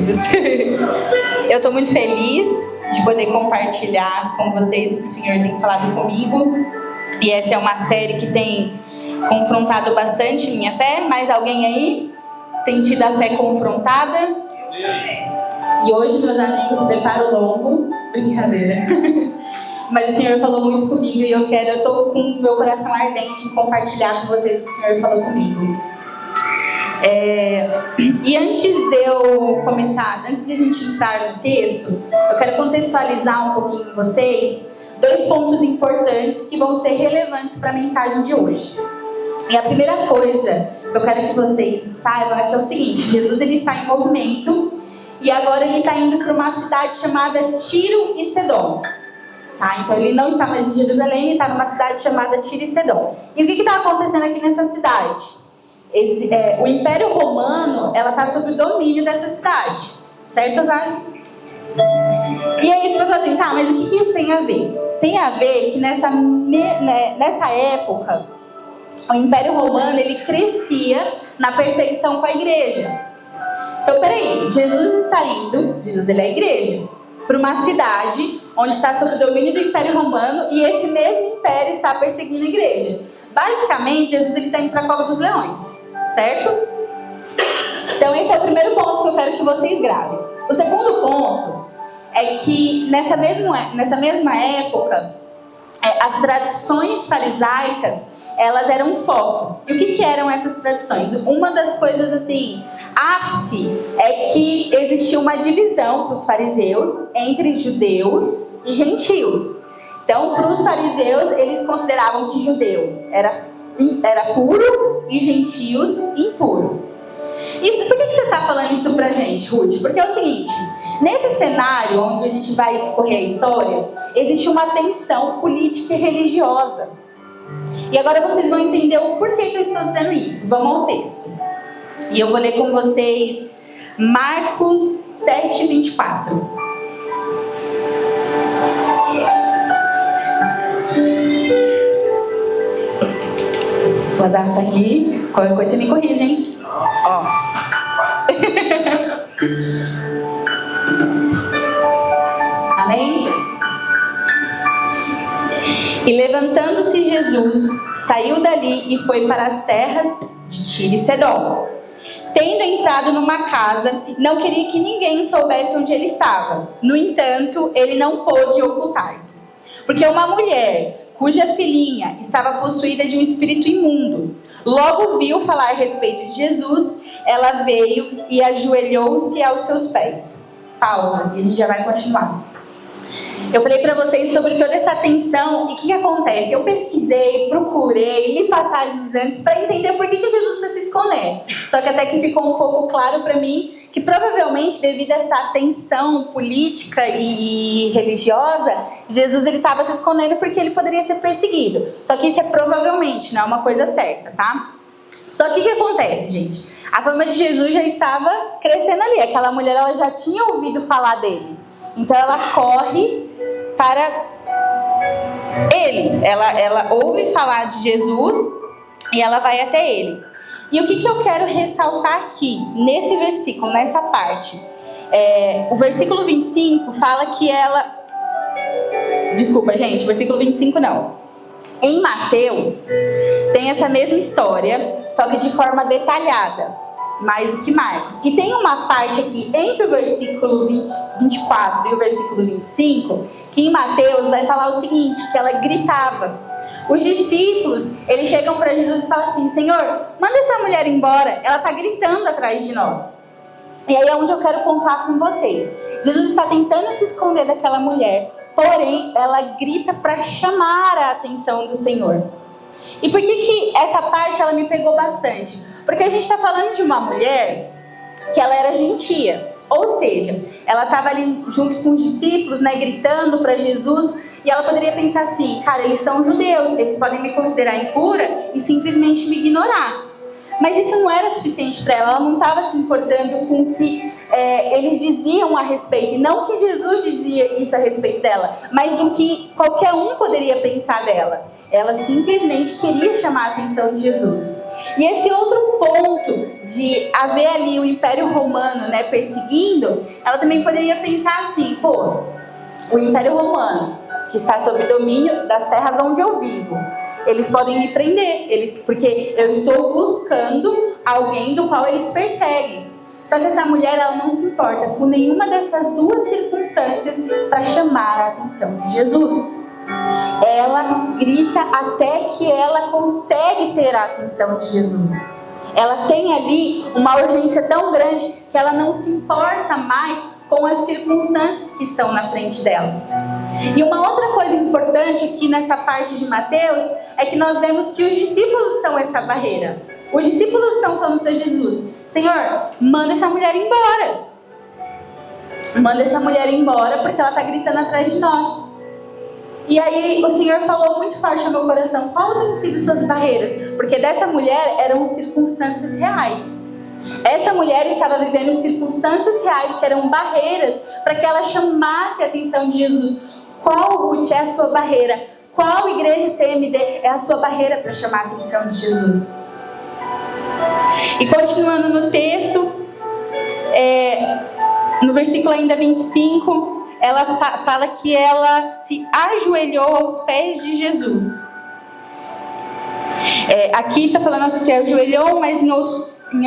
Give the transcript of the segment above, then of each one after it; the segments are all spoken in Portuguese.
coisas. Eu estou muito feliz de poder compartilhar com vocês o que o Senhor tem falado comigo. E essa é uma série que tem confrontado bastante minha fé. Mais alguém aí tem tido a fé confrontada? Sim. E hoje, meus amigos, preparo longo. Brincadeira. Mas o Senhor falou muito comigo e eu estou com o meu coração ardente em compartilhar com vocês o que o Senhor falou comigo. E antes de eu começar, antes de a gente entrar no texto, eu quero contextualizar um pouquinho com vocês 2 pontos importantes que vão ser relevantes para a mensagem de hoje. E a primeira coisa que eu quero que vocês saibam é que é o seguinte: Jesus ele está em movimento e agora ele está indo para uma cidade chamada Tiro e Sedom. Tá? Então ele não está mais em Jerusalém, ele está numa cidade chamada Tiro e Sedom. E o que está acontecendo aqui nessa cidade? O Império Romano está sob o domínio dessa cidade, certo, Osar? E aí você vai falar assim, tá, mas o que isso tem a ver? Tem a ver que nessa época, o Império Romano ele crescia na perseguição com a igreja. Então, peraí, Jesus ele é a igreja, para uma cidade onde está sob o domínio do Império Romano e esse mesmo império está perseguindo a igreja. Basicamente, Jesus está indo para a Cova dos Leões, certo? Então, esse é o primeiro ponto que eu quero que vocês gravem. O segundo ponto é que nessa mesma época, as tradições farisaicas, elas eram um foco. E o que eram essas tradições? Uma das coisas, assim, ápice é que existia uma divisão para os fariseus entre judeus e gentios. Então, para os fariseus, eles consideravam que judeu era puro e gentios impuro. Por que você está falando isso pra gente, Ruth? Porque é o seguinte, nesse cenário onde a gente vai discorrer a história, existe uma tensão política e religiosa. E agora vocês vão entender o porquê que eu estou dizendo isso. Vamos ao texto. E eu vou ler com vocês Marcos 7:24. O Azar tá aqui. Qualquer coisa você me corrige, hein? Ó. Amém? E levantando-se Jesus, saiu dali e foi para as terras de Tiro e Sedom. Tendo entrado numa casa, não queria que ninguém soubesse onde ele estava. No entanto, ele não pôde ocultar-se. Porque uma mulher cuja filhinha estava possuída de um espírito imundo, logo viu falar a respeito de Jesus, ela veio e ajoelhou-se aos seus pés. Pausa, e a gente já vai continuar. Eu falei para vocês sobre toda essa tensão e o que acontece? Eu pesquisei, procurei, li passagens antes para entender por que Jesus está se esconder. Só que até que ficou um pouco claro para mim que provavelmente devido a essa tensão política e religiosa, Jesus ele estava se escondendo porque ele poderia ser perseguido. Só que isso é provavelmente, não é uma coisa certa, tá? Só que o que acontece, gente? A fama de Jesus já estava crescendo ali. Aquela mulher ela já tinha ouvido falar dele. Então ela corre para ele. Ela ouve falar de Jesus e ela vai até ele. E o que eu quero ressaltar aqui, nesse versículo, nessa parte? O versículo 25 fala que ela... Desculpa, gente, o versículo 25 não. Em Mateus, tem essa mesma história, só que de forma detalhada. Mais do que Marcos. E tem uma parte aqui entre o versículo 24 e o versículo 25 que em Mateus vai falar o seguinte, que ela gritava. Os discípulos, eles chegam para Jesus e falam assim, Senhor, manda essa mulher embora, ela está gritando atrás de nós. E aí é onde eu quero pontuar com vocês. Jesus está tentando se esconder daquela mulher, porém ela grita para chamar a atenção do Senhor. E por que essa parte ela me pegou bastante? Porque a gente está falando de uma mulher que ela era gentia. Ou seja, ela estava ali junto com os discípulos, né, gritando para Jesus. E ela poderia pensar assim, cara, eles são judeus, eles podem me considerar impura e simplesmente me ignorar. Mas isso não era suficiente para ela não estava se importando com o que eles diziam a respeito. E não que Jesus dizia isso a respeito dela, mas do que qualquer um poderia pensar dela. Ela simplesmente queria chamar a atenção de Jesus. E esse outro ponto de haver ali o Império Romano, né, perseguindo, ela também poderia pensar assim, pô, o Império Romano, que está sob domínio das terras onde eu vivo, eles podem me prender, porque eu estou buscando alguém do qual eles perseguem. Só que essa mulher, ela não se importa com nenhuma dessas duas circunstâncias para chamar a atenção de Jesus. Ela grita até que ela consegue ter a atenção de Jesus. Ela tem ali uma urgência tão grande que ela não se importa mais com as circunstâncias que estão na frente dela. E uma outra coisa importante aqui nessa parte de Mateus é que nós vemos que os discípulos são essa barreira. Os discípulos estão falando para Jesus: Senhor, manda essa mulher embora. Manda essa mulher embora porque ela está gritando atrás de nós. E aí o Senhor falou muito forte no meu coração: qual tem sido suas barreiras? Porque dessa mulher eram circunstâncias reais. Essa mulher estava vivendo circunstâncias reais que eram barreiras para que ela chamasse a atenção de Jesus. Qual, Ruth, é a sua barreira? Qual igreja CMD é a sua barreira para chamar a atenção de Jesus? E continuando no texto, no versículo ainda 25, ela fala que ela se ajoelhou aos pés de Jesus. Aqui está falando se ajoelhou, mas em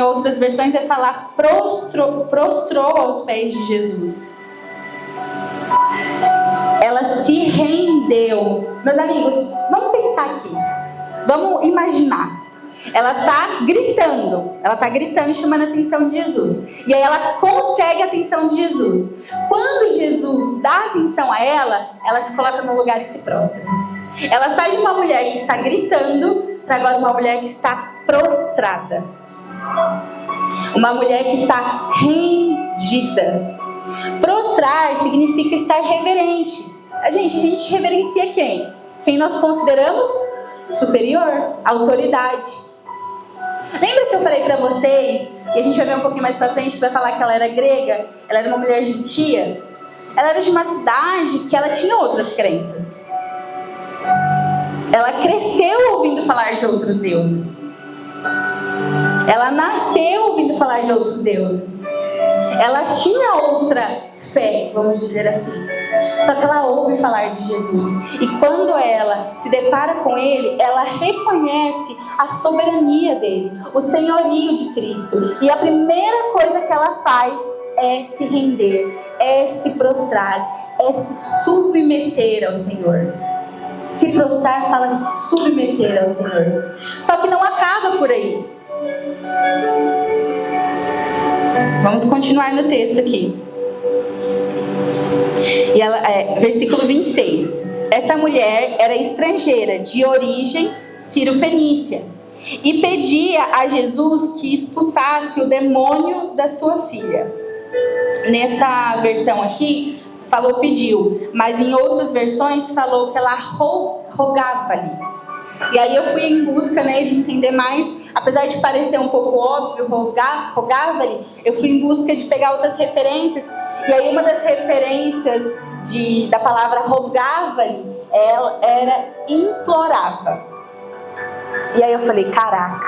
outras versões vai falar prostrou aos pés de Jesus. Ela se rendeu. Meus amigos, vamos pensar aqui. Vamos imaginar. Ela está gritando, chamando a atenção de Jesus. E aí ela consegue a atenção de Jesus. Quando Jesus dá atenção a ela, ela se coloca no lugar e se prostra. Ela sai de uma mulher que está gritando para agora uma mulher que está prostrada. Uma mulher que está rendida. Prostrar significa estar reverente. A gente reverencia quem? Quem nós consideramos superior, autoridade. Lembra que eu falei pra vocês, e a gente vai ver um pouquinho mais pra frente, que vai falar que ela era grega, ela era uma mulher gentia? Ela era de uma cidade que ela tinha outras crenças. Ela cresceu ouvindo falar de outros deuses. Ela nasceu ouvindo falar de outros deuses. Ela tinha outra fé, vamos dizer assim. Só que ela ouve falar de Jesus. E quando ela se depara com ele, ela reconhece a soberania dele, o senhorio de Cristo. E a primeira coisa que ela faz é se render, é se prostrar, é se submeter ao Senhor. Se prostrar fala se submeter ao Senhor. Só que não acaba por aí. Vamos continuar no texto aqui. E ela, versículo 26. Essa mulher era estrangeira, de origem sírio-fenícia, e pedia a Jesus que expulsasse o demônio da sua filha. Nessa versão aqui, falou pediu, mas em outras versões falou que ela rogava-lhe. E aí eu fui em busca, de entender mais, apesar de parecer um pouco óbvio, rogava-lhe, eu fui em busca de pegar outras referências, e aí uma das referências da palavra rogava-lhe, ela era implorava. E aí eu falei, caraca,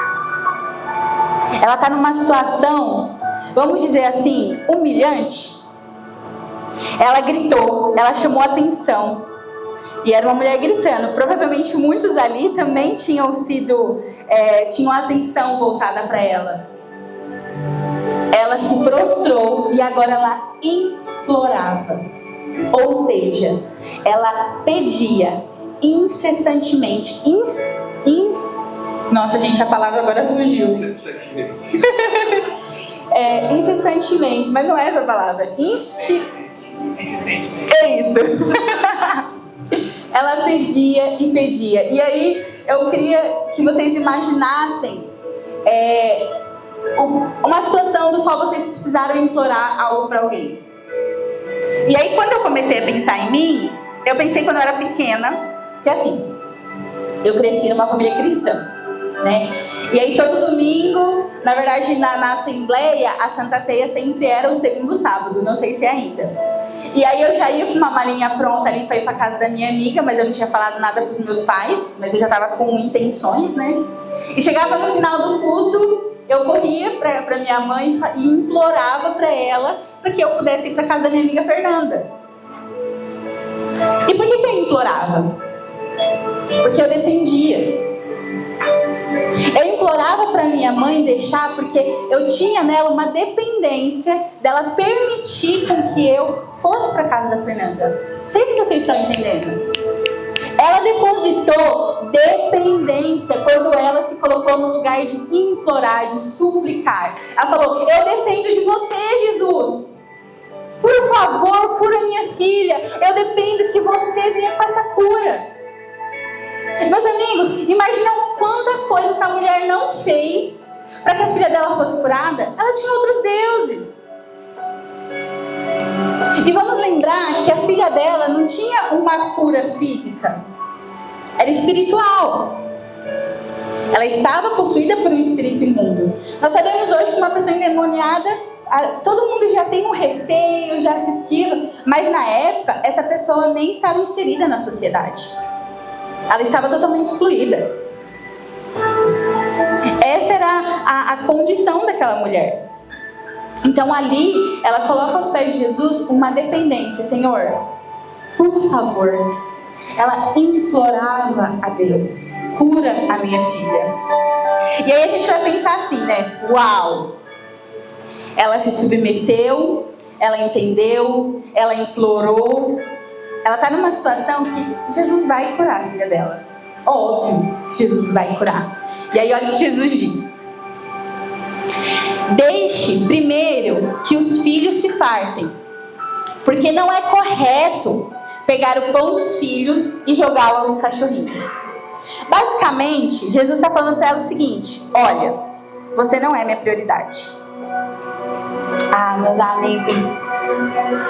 ela está numa situação, vamos dizer assim, humilhante. Ela gritou, ela chamou atenção. E era uma mulher gritando. Provavelmente muitos ali também tinham a atenção voltada para ela. Ela se prostrou e agora ela implorava. Ou seja, ela pedia incessantemente. Nossa, gente, a palavra agora fugiu. Incessantemente. Incessantemente, mas não é essa palavra. É isso. Ela pedia e pedia. E aí eu queria que vocês imaginassem uma situação do qual vocês precisaram implorar algo para alguém. E aí quando eu comecei a pensar em mim, eu pensei quando eu era pequena, que assim, eu cresci numa família cristã, E aí todo domingo, na verdade na Assembleia, a Santa Ceia sempre era o segundo sábado, não sei se é ainda. E aí eu já ia com uma malinha pronta ali para ir para casa da minha amiga, mas eu não tinha falado nada para os meus pais, mas eu já estava com intenções, E chegava no final do culto eu corria para minha mãe e implorava para ela para que eu pudesse ir para casa da minha amiga Fernanda. E por que eu implorava? Porque eu dependia. Eu implorava para minha mãe deixar porque eu tinha nela uma dependência dela permitir com que eu fosse para casa da Fernanda. Não sei se vocês estão entendendo. Ela depositou dependência quando ela se colocou no lugar de implorar, de suplicar. Ela falou: eu dependo de você, Jesus. Por favor, cura minha filha. Eu dependo que você venha com essa cura. Meus amigos, imaginam quanta coisa essa mulher não fez para que a filha dela fosse curada. Ela tinha outros deuses. E vamos lembrar que a filha dela não tinha uma cura física. Era espiritual. Ela estava possuída por um espírito imundo. Nós sabemos hoje que uma pessoa endemoniada, todo mundo já tem um receio, já se esquiva. Mas na época, essa pessoa nem estava inserida na sociedade. Ela estava totalmente excluída. Essa era a condição daquela mulher. Então ali, ela coloca aos pés de Jesus uma dependência. Senhor, por favor. Ela implorava a Deus: cura a minha filha. E aí a gente vai pensar assim, né? Uau! Ela se submeteu, ela entendeu, ela implorou. Ela está numa situação que Jesus vai curar a filha dela. Óbvio, Jesus vai curar. E aí olha o que Jesus diz: deixe primeiro que os filhos se fartem, porque não é correto pegar o pão dos filhos e jogá-lo aos cachorrinhos. Basicamente, Jesus está falando para ela o seguinte: olha, você não é minha prioridade. Ah, meus amigos,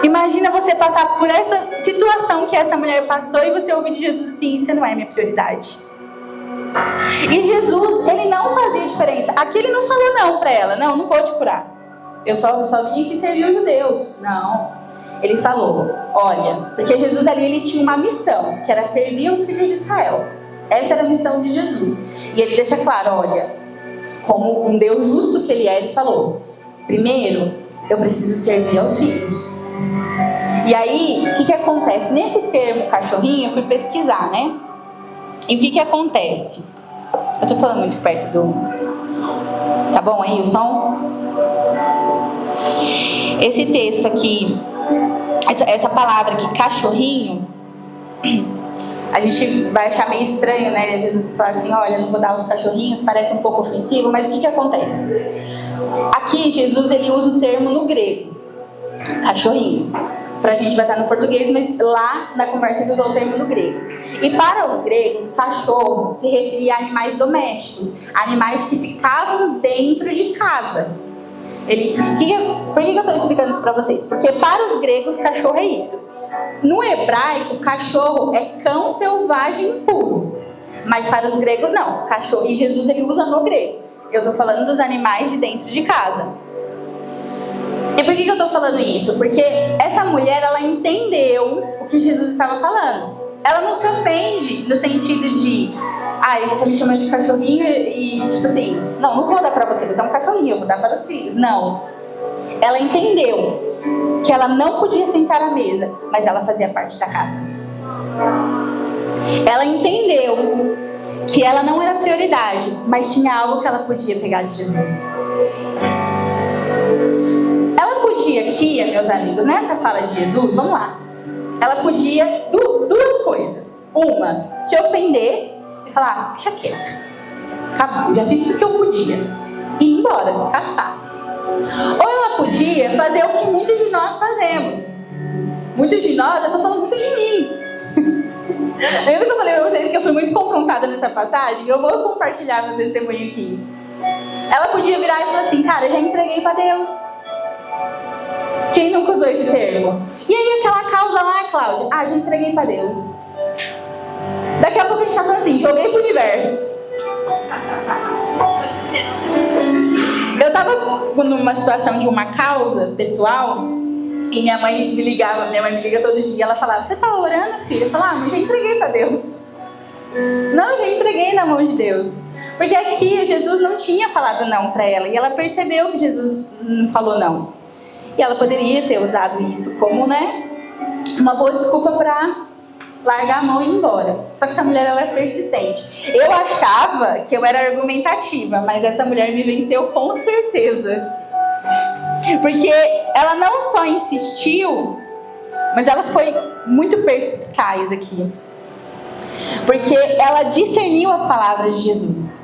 imagina você passar por essa situação que essa mulher passou e você ouvir de Jesus assim: você não é minha prioridade. E Jesus, ele não fazia diferença. Aqui ele não falou não para ela: não vou te curar. Eu só vim aqui servir os judeus. Não. Ele falou: olha, porque Jesus ali ele tinha uma missão, que era servir os filhos de Israel. Essa era a missão de Jesus. E ele deixa claro: olha, como um Deus justo que ele é, ele falou: primeiro, eu preciso servir aos filhos. E aí, o que acontece? Nesse termo cachorrinho, eu fui pesquisar, né? E o que acontece? Eu tô falando muito perto do... Tá bom aí o som? Esse texto aqui, essa palavra aqui, cachorrinho, a gente vai achar meio estranho, né? Jesus fala assim: olha, não vou dar os cachorrinhos, parece um pouco ofensivo, mas o que acontece? Aqui, Jesus, ele usa o termo no grego, cachorrinho. Pra gente vai estar no português, mas lá na conversa ele usou o termo no grego. E para os gregos, cachorro se referia a animais domésticos, animais que ficavam dentro de casa. Por que eu estou explicando isso para vocês? Porque para os gregos, cachorro é isso. No hebraico, cachorro é cão selvagem impuro. Mas para os gregos, não. Cachorro, e Jesus ele usa no grego. Eu estou falando dos animais de dentro de casa. E por que eu estou falando isso? Porque essa mulher, ela entendeu o que Jesus estava falando. Ela não se ofende no sentido de: ele está me chamando de cachorrinho e tipo assim, não vou dar para você, você é um cachorrinho, eu vou dar para os filhos. Não. Ela entendeu que ela não podia sentar à mesa, mas ela fazia parte da casa. Ela entendeu que ela não era prioridade, mas tinha algo que ela podia pegar de Jesus. Ela podia aqui, meus amigos, nessa fala de Jesus, vamos lá. Ela podia duas coisas. Uma, se ofender e falar: deixa quieto, acabou, já fiz tudo que eu podia, e ir embora, castar. Ou ela podia fazer o que muitos de nós fazemos. Muitos de nós, eu estou falando muito de mim. Lembra que eu falei para vocês que eu fui muito confrontada nessa passagem? Eu vou compartilhar meu testemunho aqui. Ela podia virar e falar assim: cara, eu já entreguei para Deus. Quem nunca usou esse termo? E aí aquela causa lá, Cláudia? Já entreguei para Deus. Daqui a pouco a gente está falando assim: joguei pro universo. Eu estava numa situação de uma causa pessoal e minha mãe me liga todo dia. Ela falava: você tá orando, filha? Eu falava: mas já entreguei para Deus. Não, já entreguei na mão de Deus. Porque aqui Jesus não tinha falado não para ela, e ela percebeu que Jesus não falou não. E ela poderia ter usado isso como, uma boa desculpa para largar a mão e ir embora. Só que essa mulher, ela é persistente. Eu achava que eu era argumentativa, mas essa mulher me venceu com certeza. Porque ela não só insistiu, mas ela foi muito perspicaz aqui. Porque ela discerniu as palavras de Jesus.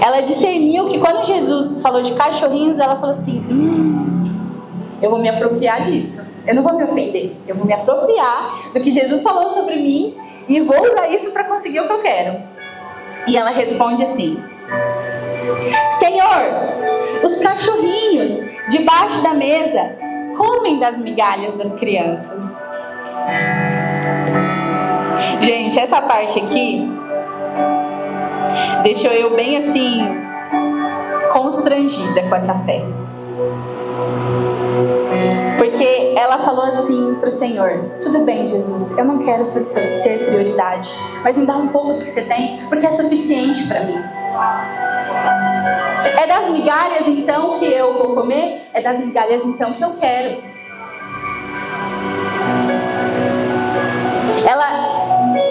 Ela discerniu que quando Jesus falou de cachorrinhos, ela falou assim, eu vou me apropriar disso. Eu não vou me ofender. Eu vou me apropriar do que Jesus falou sobre mim e vou usar isso para conseguir o que eu quero. E ela responde assim, Senhor, os cachorrinhos debaixo da mesa comem das migalhas das crianças. Gente, essa parte aqui deixou eu bem assim, constrangida com essa fé. Porque ela falou assim pro Senhor, tudo bem, Jesus, eu não quero ser prioridade, mas me dá um pouco do que você tem, porque é suficiente para mim. É das migalhas então que eu vou comer? É das migalhas então que eu quero. Ela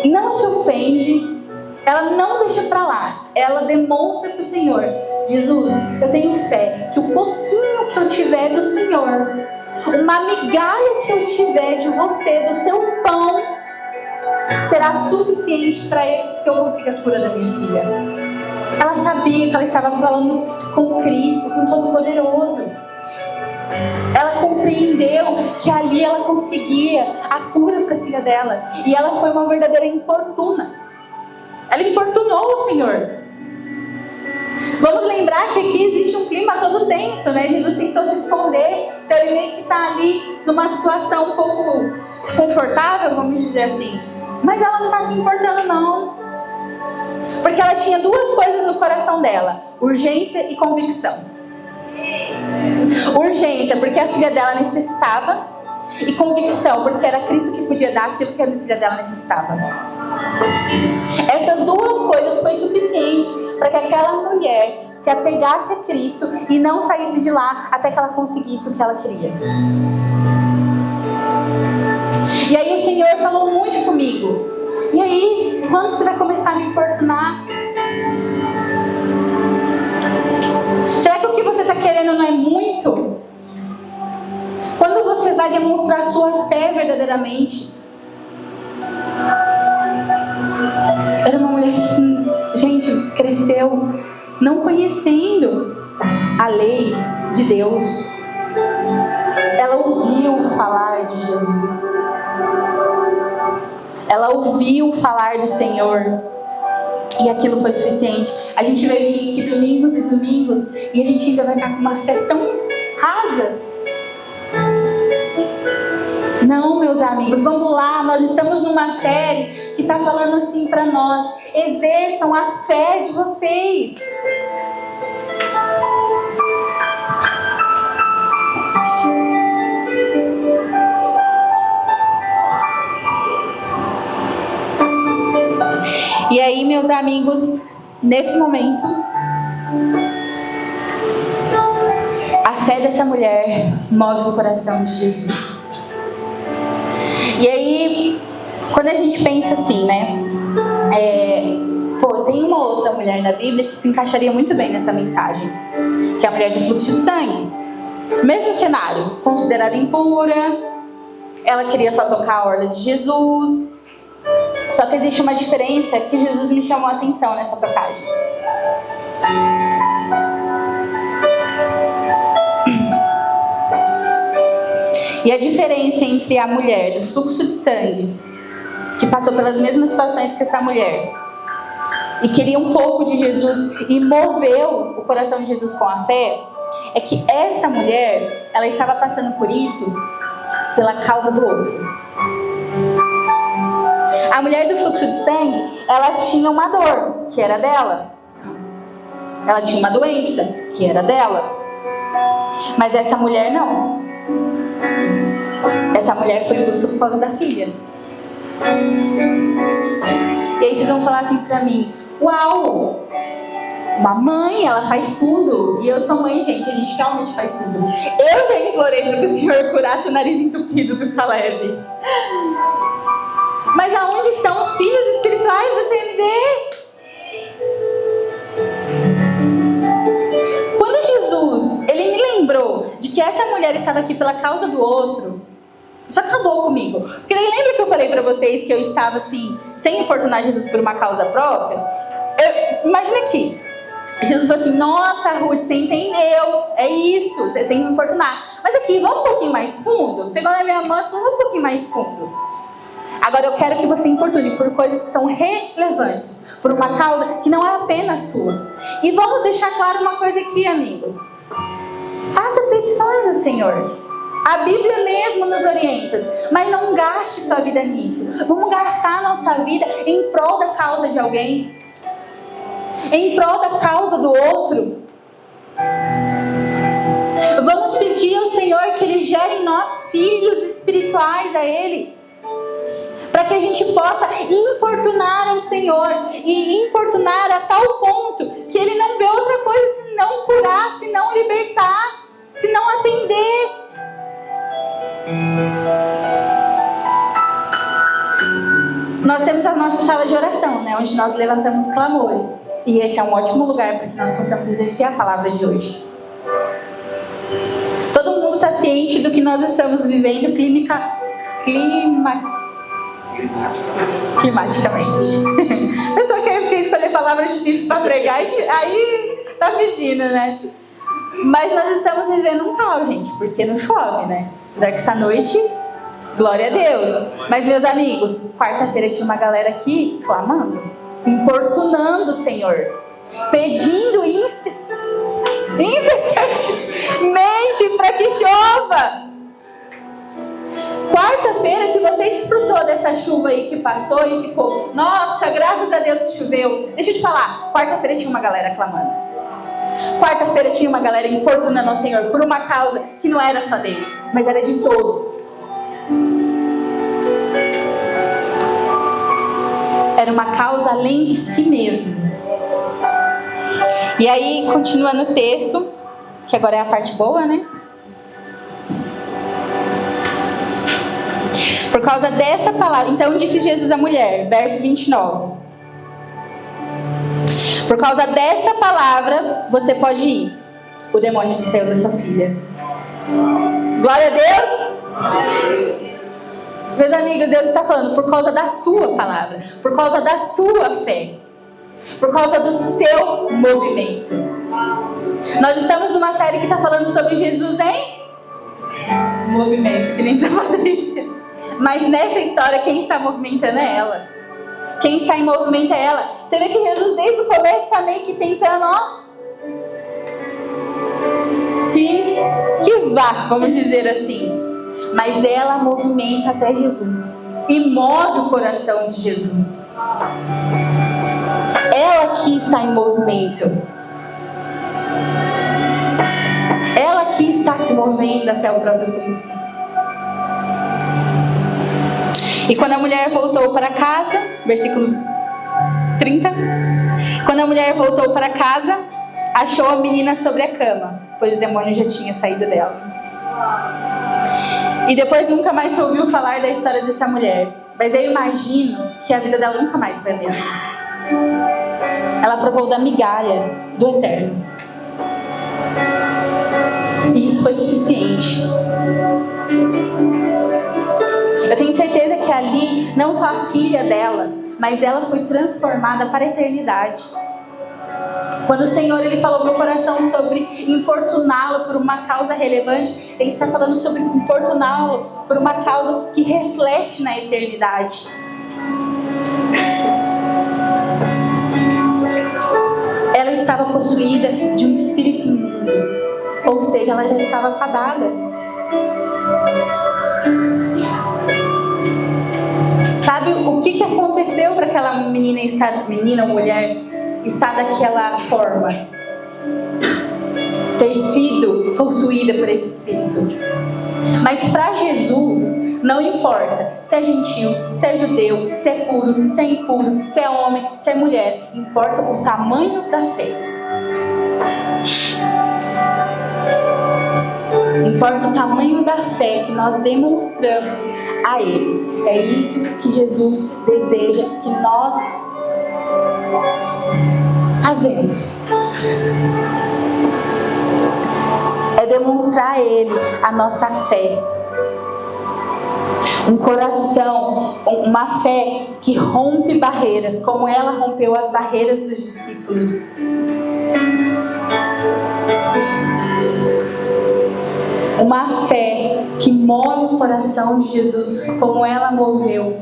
não se ofende, ela não deixa pra lá, ela demonstra pro Senhor, Jesus, eu tenho fé que o pouquinho que eu tiver do Senhor, uma migalha que eu tiver de você, do seu pão, será suficiente para que eu consiga a cura da minha filha. Ela sabia que ela estava falando com Cristo, com Todo-Poderoso. Ela compreendeu que ali ela conseguia a cura para a filha dela. E ela foi uma verdadeira importuna. Ela importunou o Senhor. Vamos lembrar que aqui existe um clima todo tenso, Jesus tentou se esconder, então ele meio que está ali numa situação um pouco desconfortável, vamos dizer assim. Mas ela não está se importando não. Porque ela tinha duas coisas no coração dela, urgência e convicção. Urgência, porque a filha dela necessitava, e convicção, porque era Cristo que podia dar aquilo que a filha dela necessitava. Essas duas coisas foi suficiente para que aquela mulher se apegasse a Cristo e não saísse de lá até que ela conseguisse o que ela queria. E aí o Senhor falou muito comigo. E aí, quando você vai começar a me importunar? Será que o que você está querendo não é muito? Quando você vai demonstrar sua fé verdadeiramente? Era uma mulher que, gente, cresceu não conhecendo a lei de Deus. Ela ouviu falar de Jesus. Ela ouviu falar do Senhor. E aquilo foi suficiente. A gente vai vir aqui domingos e domingos e a gente ainda vai estar com uma fé tão rasa. Não, meus amigos, vamos lá. Nós estamos numa série que está falando assim para nós. Exerçam a fé de vocês. E aí, meus amigos, nesse momento, a fé dessa mulher move o coração de Jesus. E aí, quando a gente pensa assim, tem uma outra mulher na Bíblia que se encaixaria muito bem nessa mensagem, que é a mulher do fluxo de sangue. Mesmo cenário, considerada impura, ela queria só tocar a orla de Jesus. Só que existe uma diferença que Jesus me chamou a atenção nessa passagem. E a diferença entre a mulher do fluxo de sangue, que passou pelas mesmas situações que essa mulher, e queria um pouco de Jesus e moveu o coração de Jesus com a fé, é que essa mulher, ela estava passando por isso pela causa do outro. A mulher do fluxo de sangue, ela tinha uma dor, que era dela. Ela tinha uma doença, que era dela. Mas essa mulher não. Essa mulher foi em busca por causa da filha. E aí vocês vão falar assim pra mim, uau, Uma mãe, ela faz tudo. E eu sou mãe, gente. A gente realmente faz tudo. Eu já implorei para que o Senhor curasse o nariz entupido do Caleb. Mas aonde estão os filhos espirituais da CND? Quando Jesus, ele me lembrou de que essa mulher estava aqui pela causa do outro, isso acabou comigo. Porque daí lembra que eu falei pra vocês que eu estava assim, sem importunar Jesus por uma causa própria? Imagina aqui, Jesus falou assim, nossa Ruth, você entendeu, é isso, você tem que importunar. Mas aqui, vamos um pouquinho mais fundo? Pegou na minha mão e falou, vamos um pouquinho mais fundo. Agora eu quero que você importune por coisas que são relevantes, por uma causa que não é apenas sua. E vamos deixar claro uma coisa aqui, amigos. Faça petições ao Senhor. A Bíblia mesmo nos orienta, mas não gaste sua vida nisso. Vamos gastar a nossa vida em prol da causa de alguém, em prol da causa do outro. Vamos pedir ao Senhor que Ele gere em nós filhos espirituais a Ele, para que a gente possa importunar ao Senhor e importunar a tal ponto que Ele não vê outra coisa senão curar, senão libertar, senão atender. Nós temos a nossa sala de oração, né, onde nós levantamos clamores. E esse é um ótimo lugar para que nós possamos exercer a palavra de hoje. Todo mundo está ciente do que nós estamos vivendo climaticamente. A pessoa quer escolher palavras difíceis para pregar, aí tá pedindo, né? Mas nós estamos vivendo um caos, gente, porque não chove, né? Apesar que essa noite, glória a Deus. Mas, meus amigos, quarta-feira tinha uma galera aqui clamando, importunando o Senhor, pedindo incessantemente para que chova. Quarta-feira, se você desfrutou dessa chuva aí que passou e ficou, nossa, graças a Deus que choveu. Deixa eu te falar, quarta-feira tinha uma galera clamando. Quarta-feira tinha uma galera importunando ao Senhor por uma causa que não era só deles, mas era de todos. Era uma causa além de si mesmo. E aí, continua no texto, que agora é a parte boa, né? Por causa dessa palavra, então disse Jesus à mulher, verso 29. Por causa desta palavra, você pode ir. O demônio saiu da sua filha. Glória a Deus! Deus. Meus amigos, Deus está falando por causa da sua palavra, por causa da sua fé, por causa do seu movimento. Nós estamos numa série que está falando sobre Jesus em movimento, que nem diz a Patrícia. Mas nessa história, quem está movimentando é ela. Quem está em movimento é ela. Você vê que Jesus desde o começo está meio que tentando, se esquivar, vamos dizer assim. Mas ela movimenta até Jesus e move o coração de Jesus. Ela que está em movimento. Ela que está se movendo até o próprio Cristo. E quando a mulher voltou para casa, versículo 30, quando a mulher voltou para casa, achou a menina sobre a cama, pois o demônio já tinha saído dela. E depois nunca mais se ouviu falar da história dessa mulher. Mas eu imagino que a vida dela nunca mais foi a mesma. Ela provou da migalha do eterno. E isso foi suficiente. Eu tenho certeza que ali, não só a filha dela, mas ela foi transformada para a eternidade. Quando o Senhor ele falou no meu coração sobre importuná-lo por uma causa relevante, Ele está falando sobre importuná-lo por uma causa que reflete na eternidade. Ela estava possuída de um espírito imundo, ou seja, ela já estava fadada. Sabe o que aconteceu para aquela menina ou mulher estar daquela forma? Ter sido possuída por esse espírito. Mas para Jesus, não importa se é gentil, se é judeu, se é puro, se é impuro, se é homem, se é mulher. Importa o tamanho da fé. Importa o tamanho da fé que nós demonstramos a Ele. É isso que Jesus deseja que nós fazemos. É demonstrar a Ele a nossa fé. Um coração, uma fé que rompe barreiras, como ela rompeu as barreiras dos discípulos. Uma fé que move o coração de Jesus, como ela moveu.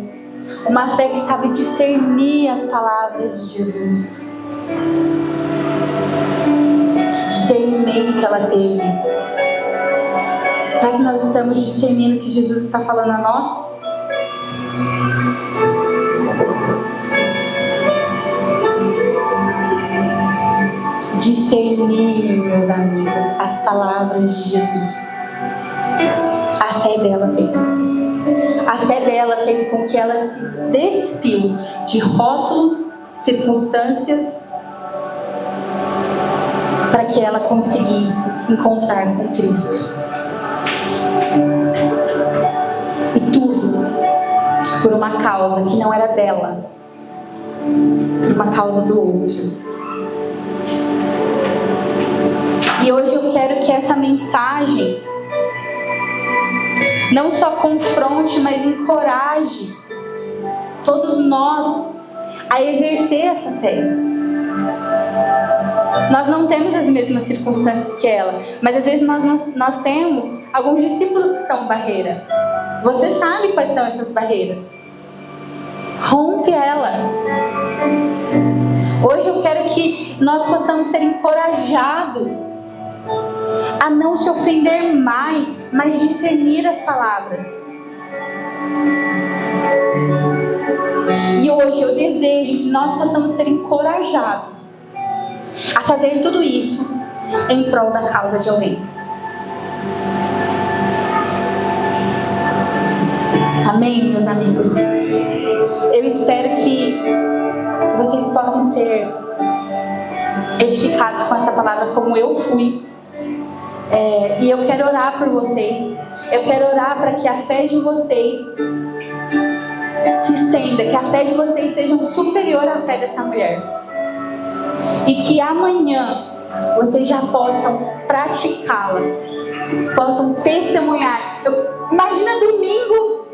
Uma fé que sabe discernir as palavras de Jesus. Discernimento ela teve. Será que nós estamos discernindo o que Jesus está falando a nós? Discernir, meus amigos, as palavras de Jesus. A fé dela fez isso. A fé dela fez com que ela se despiu de rótulos, circunstâncias, para que ela conseguisse encontrar com Cristo. E tudo por uma causa que não era dela, por uma causa do outro. E hoje eu quero que essa mensagem não só confronte, mas encoraje todos nós a exercer essa fé. Nós não temos as mesmas circunstâncias que ela, mas às vezes nós temos alguns discípulos que são barreira. Você sabe quais são essas barreiras. Rompe ela. Hoje eu quero que nós possamos ser encorajados a não se ofender mais, mas discernir as palavras. E hoje eu desejo que nós possamos ser encorajados a fazer tudo isso em prol da causa de alguém. Amém, meus amigos? Eu espero que vocês possam ser edificados com essa palavra como eu fui. E eu quero orar por vocês. Eu quero orar para que a fé de vocês se estenda, que a fé de vocês seja superior à fé dessa mulher. E que amanhã vocês já possam praticá-la, possam testemunhar. Imagina domingo,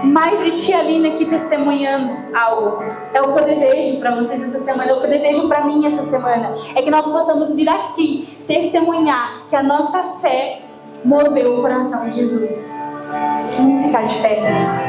mais de tia Lina aqui testemunhando algo. É o que eu desejo para vocês essa semana, é o que eu desejo para mim essa semana. É que nós possamos vir aqui testemunhar que a nossa fé moveu o coração de Jesus. Vamos ficar de pé.